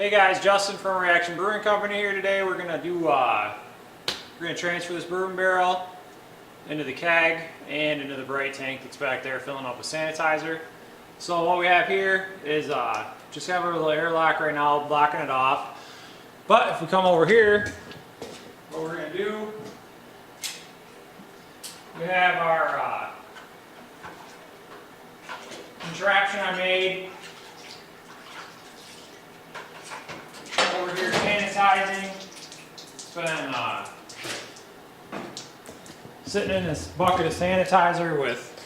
Hey guys, Justin from Reaction Brewing Company here today. We're gonna transfer this bourbon barrel into the keg and into the Brite tank that's back there filling up with sanitizer. So what we have here is just have a little airlock right now blocking it off. But if we come over here, what we're gonna do, we have our contraption I made over here sanitizing. It's been sitting in this bucket of sanitizer with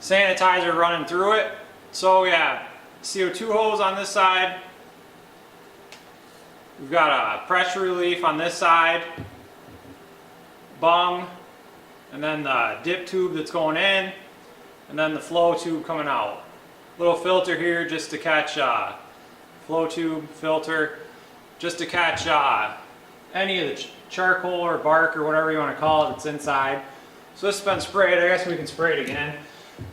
sanitizer running through it. So we have CO2 hose on this side. We've got a pressure relief on this side, bung, and then the dip tube that's going in, and then the flow tube coming out. Little filter here just to catch flow tube filter, just to catch any of the charcoal or bark or whatever you want to call it that's inside. So this has been sprayed. I guess we can spray it again.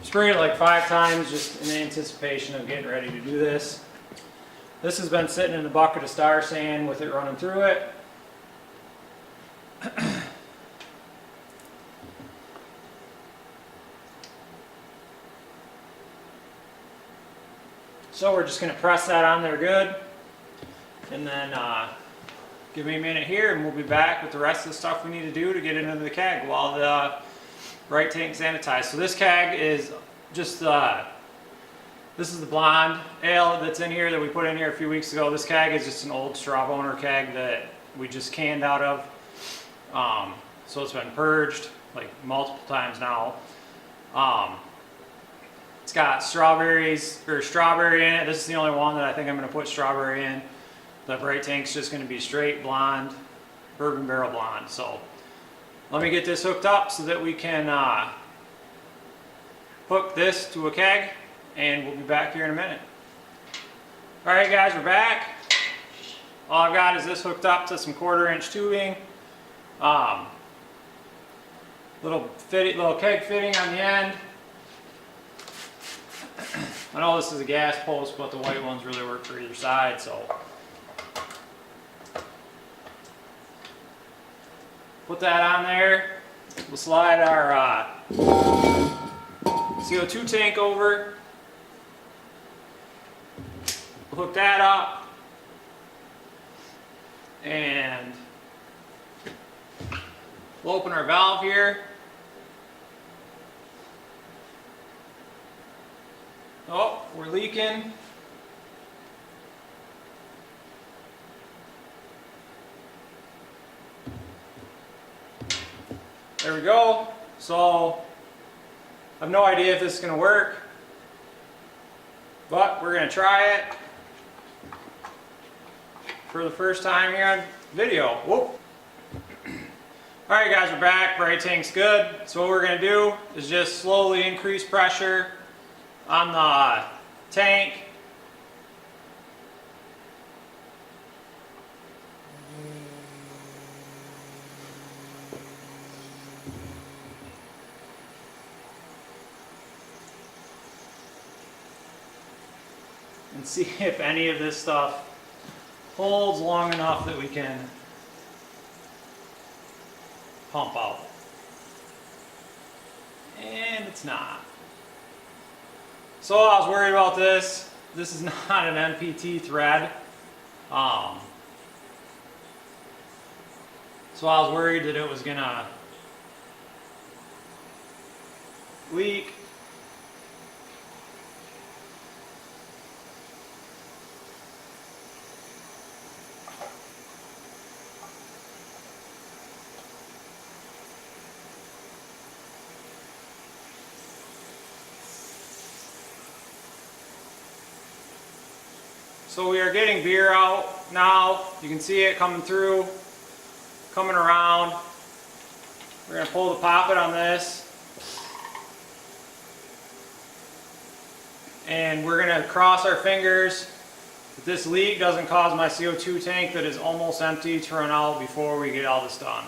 Sprayed it like 5 times just in anticipation of getting ready to do this. This has been sitting in the bucket of Star Sand with it running through it. So we're just going to press that on there good, and then give me a minute here and we'll be back with the rest of the stuff we need to do to get it into the keg while the Brite tank sanitized. So this keg is just this is the blonde ale that's in here that we put in here a few weeks ago. This keg is just an old straw boner keg that we just canned out of. So it's been purged like multiple times now. It's got strawberry in it. This is the only one that I think I'm going to put strawberry in. The Brite tank's just going to be straight blonde, bourbon barrel blonde. So let me get this hooked up so that we can hook this to a keg, and we'll be back here in a minute. Alright guys, we're back. All I've got is this hooked up to some 1/4-inch tubing. Little keg fitting on the end. I know this is a gas post, but the white ones really work for either side, so put that on there. We'll slide our CO2 tank over. We'll hook that up, and we'll open our valve here. Oh, we're leaking. There we go. So I have no idea if this is going to work, but we're going to try it for the first time here on video. Whoop. Alright guys, we're back. Brite tank's good. So what we're going to do is just slowly increase pressure on the tank. And see if any of this stuff holds long enough that we can pump out. And it's not. So I was worried about this. This is not an NPT thread. So I was worried that it was gonna leak. So we are getting beer out now. You can see it coming through, coming around. We're going to pull the poppet on this, and we're going to cross our fingers that this leak doesn't cause my CO2 tank that is almost empty to run out before we get all this done.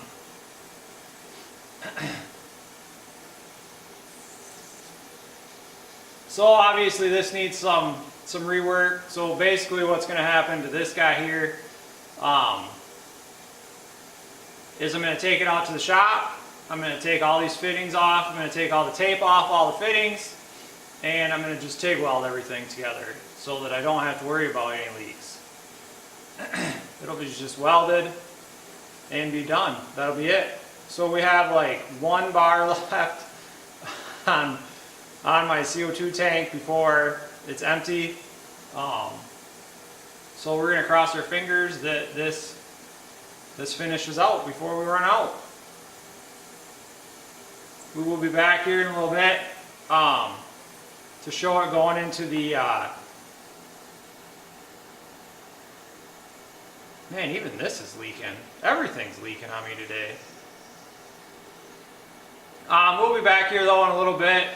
So obviously this needs some some rework. So basically what's going to happen to this guy here is I'm going to take it out to the shop. I'm going to take all these fittings off. I'm going to take all the tape off all the fittings, and I'm going to just TIG weld everything together so that I don't have to worry about any leaks. It'll be just welded and be done. That'll be it. So we have like 1 bar left on my CO2 tank before it's empty. So we're going to cross our fingers that this finishes out before we run out. We will be back here in a little bit to show it going into the man, even this is leaking. Everything's leaking on me today. We'll be back here though in a little bit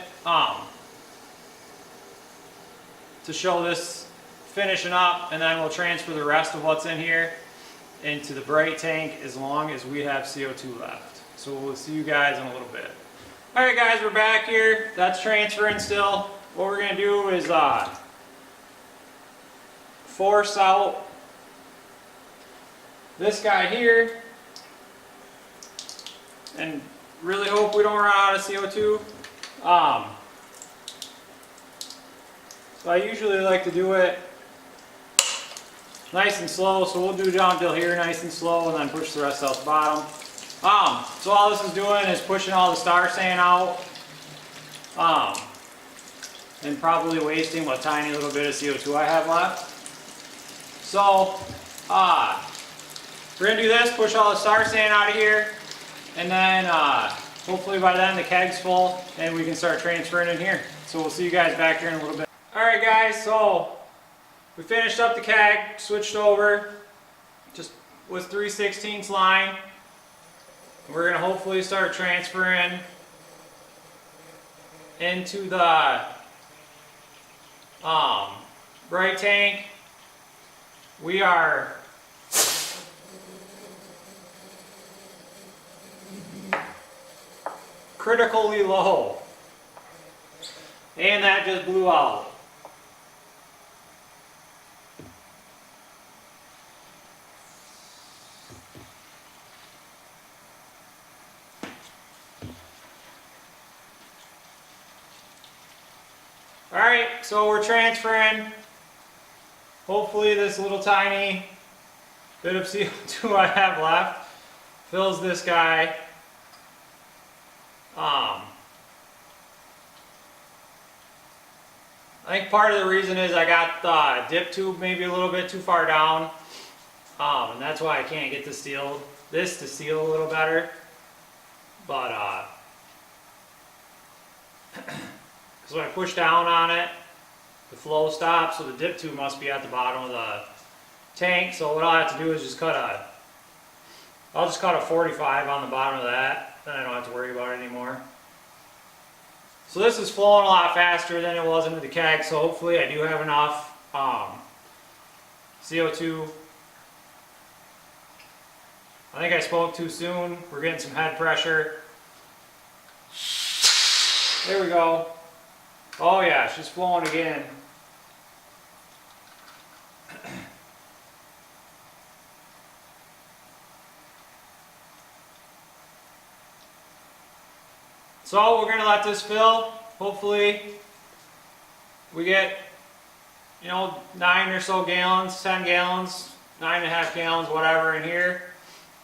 to show this finishing up, and then we'll transfer the rest of what's in here into the Brite tank as long as we have CO2 left. So we'll see you guys in a little bit. Alright guys, we're back here. That's transferring still. What we're going to do is force out this guy here and really hope we don't run out of CO2. So I usually like to do it nice and slow, so we'll do down till here nice and slow and then push the rest out the bottom. So all this is doing is pushing all the star sand out and probably wasting what tiny little bit of CO2 I have left. So we're going to do this, push all the star sand out of here, and then hopefully by then the keg's full and we can start transferring in here. So we'll see you guys back here in a little bit. Alright guys, so we finished up the keg, switched over, just with 3/16 line. We're going to hopefully start transferring into the Brite tank. We are critically low, and that just blew out. Alright, so we're transferring. Hopefully this little tiny bit of CO2 I have left fills this guy. I think part of the reason is I got the dip tube maybe a little bit too far down, and that's why I can't get this to seal a little better. But because when I push down on it, the flow stops, so the dip tube must be at the bottom of the tank. So what I'll have to do is just I'll just cut a 45 on the bottom of that, then I don't have to worry about it anymore. So this is flowing a lot faster than it was into the keg, so hopefully I do have enough CO2. I think I spoke too soon. We're getting some head pressure. There we go. Oh yeah, she's flowing again. So we're going to let this fill. Hopefully we get, 9 or so gallons, 10 gallons, 9.5 gallons, whatever in here.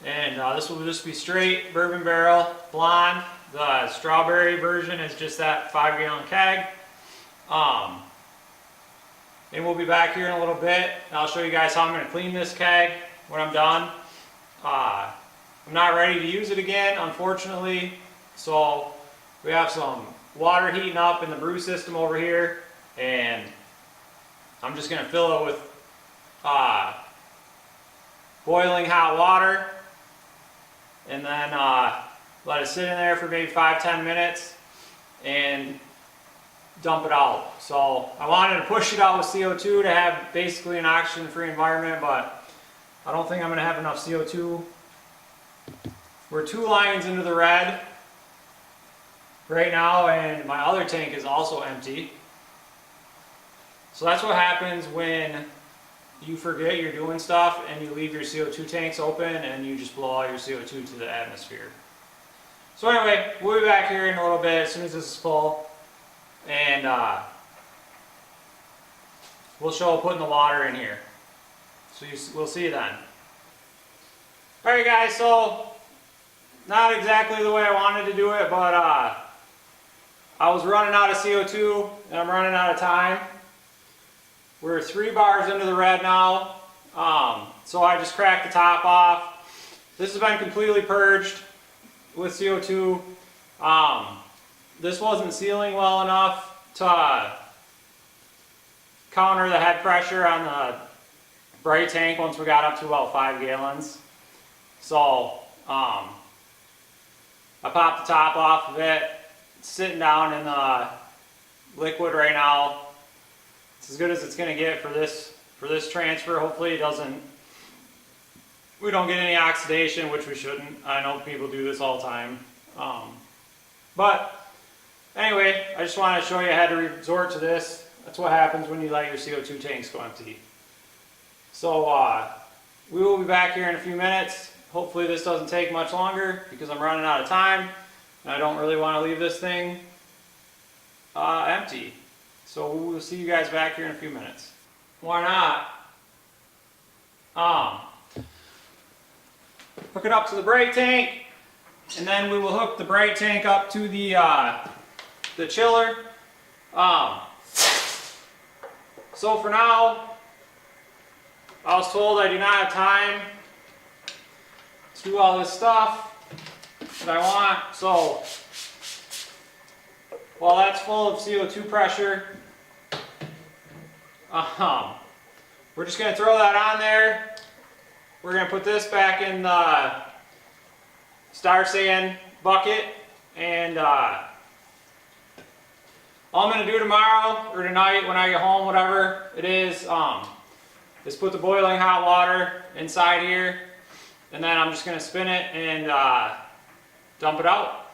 And this will just be straight bourbon barrel, blonde. The strawberry version is just that 5-gallon keg. And we'll be back here in a little bit. And I'll show you guys how I'm going to clean this keg when I'm done. I'm not ready to use it again, unfortunately. So we have some water heating up in the brew system over here, and I'm just going to fill it with boiling hot water, and then let it sit in there for maybe 5-10 minutes and dump it out. So I wanted to push it out with CO2 to have basically an oxygen-free environment, but I don't think I'm going to have enough CO2. We're 2 lines into the red right now, and my other tank is also empty. So that's what happens when you forget you're doing stuff and you leave your CO2 tanks open and you just blow all your CO2 to the atmosphere. So anyway, we'll be back here in a little bit as soon as this is full, and we'll show putting the water in here. So we'll see you then. Alright guys, so not exactly the way I wanted to do it, but I was running out of CO2 and I'm running out of time. We're 3 bars into the red now, so I just cracked the top off. This has been completely purged with CO2. This wasn't sealing well enough to counter the head pressure on the Brite tank once we got up to about 5 gallons. So I popped the top off of it. It's sitting down in the liquid right now. It's as good as it's going to get for this transfer. Hopefully we don't get any oxidation, which we shouldn't. I know people do this all the time. But anyway, I just wanted to show you I had to resort to this. That's what happens when you let your CO2 tanks go empty. So we will be back here in a few minutes. Hopefully this doesn't take much longer because I'm running out of time and I don't really want to leave this thing empty. So we'll see you guys back here in a few minutes. Why not? Hook it up to the Brite tank, and then we will hook the Brite tank up to the chiller. So for now, I was told I do not have time to do all this stuff that I want. So while that's full of CO2 pressure, we're just going to throw that on there. We're going to put this back in the Star Sand bucket, and all I'm going to do tomorrow or tonight when I get home, whatever it is put the boiling hot water inside here, and then I'm just going to spin it and dump it out.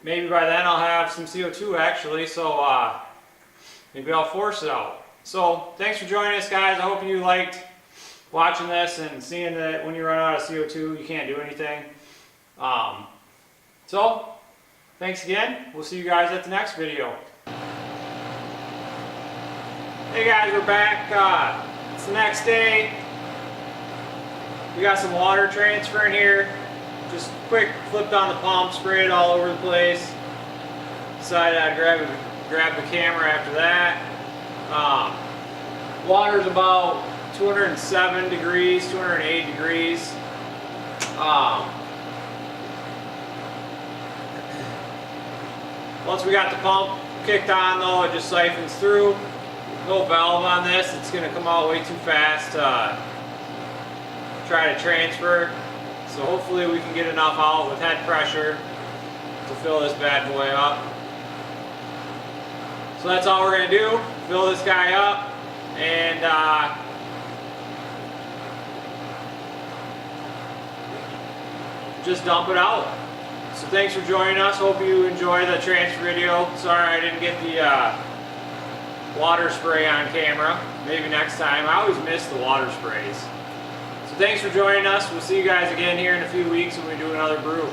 Maybe by then I'll have some CO2 actually, so maybe I'll force it out. So thanks for joining us guys. I hope you liked watching this and seeing that when you run out of CO2 you can't do anything. So thanks again. We'll see you guys at the next video. Hey guys, we're back. It's the next day. We got some water transferring here. Just quick flipped on the pump, sprayed it all over the place. Decided I'd grab the camera after that. Water's about 207 degrees, 208 degrees. Once we got the pump kicked on though, it just siphons through. No valve on this, it's going to come out way too fast to try to transfer. So hopefully we can get enough out with head pressure to fill this bad boy up. So that's all we're going to do, fill this guy up and just dump it out. So thanks for joining us. Hope you enjoy the transfer video. Sorry I didn't get the water spray on camera. Maybe next time. I always miss the water sprays. So thanks for joining us. We'll see you guys again here in a few weeks when we do another brew.